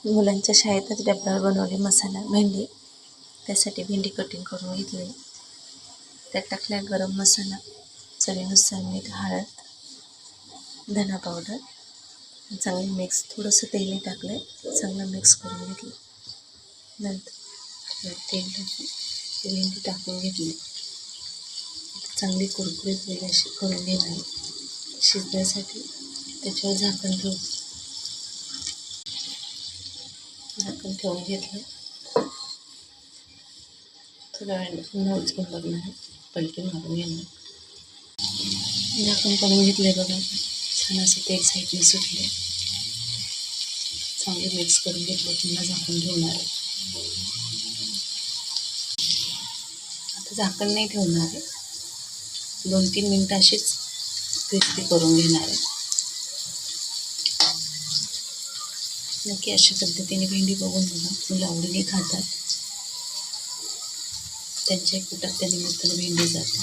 मुलांच्या शाळेतच डब्यावर बनवले मसाला भेंडी. त्यासाठी भेंडी कटिंग करून घेतली. त्यात टाकला गरम मसाला, चवीनुसार मीठ, हळद, धना पावडर. चांगले मिक्स, थोडंसं तेलही टाकलं, चांगलं मिक्स करून घेतलं. नंतर तेल टाकून भेंडी टाकून घेतली. चांगली कुरकुरीत वेळ अशी करून घेणार शिजण्यासाठी. त्याच्यावर झाकण ठेवून घेतलं. थोड्या वेळाने पुन्हा उचलून बघणार आहे, पलटी मारून घेणार. झाकण काढून घेतले बघा, छान असे तेल साईडने सुटले. चांगले मिक्स करून घेतले, पुन्हा झाकण ठेवणार आहे. आता झाकण नाही ठेवणार आहे, 2-3 मिनटं अशीच क्रिस्पी करून घेणार आहे. नक्की अशा पद्धतीने भेंडी बघून बघा, मुलं आवडीने खातात. त्यांच्या पोटात त्या निमित्ताने भेंडी जाते.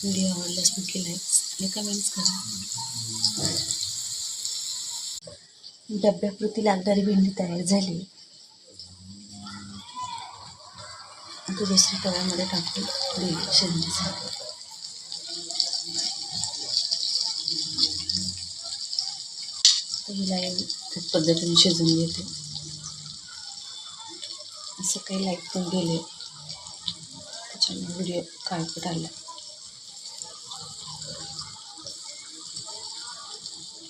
व्हिडिओ आवडल्यास नक्की लाईक्स आणि कमेंट्स करा. डब्यापुरती लागणारी भेंडी तयार झाली. आता दुसऱ्या तव्यामध्ये टाकून दिली शिजण्यासाठी. हिला त्या पद्धतीने शिजवून घेते. असं काही लाईट पण गेले, त्याच्यामुळे व्हिडिओ काळपट आला.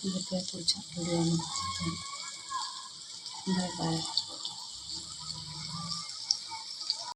भेटूया पुढच्या व्हिडिओमध्ये. Bye bye.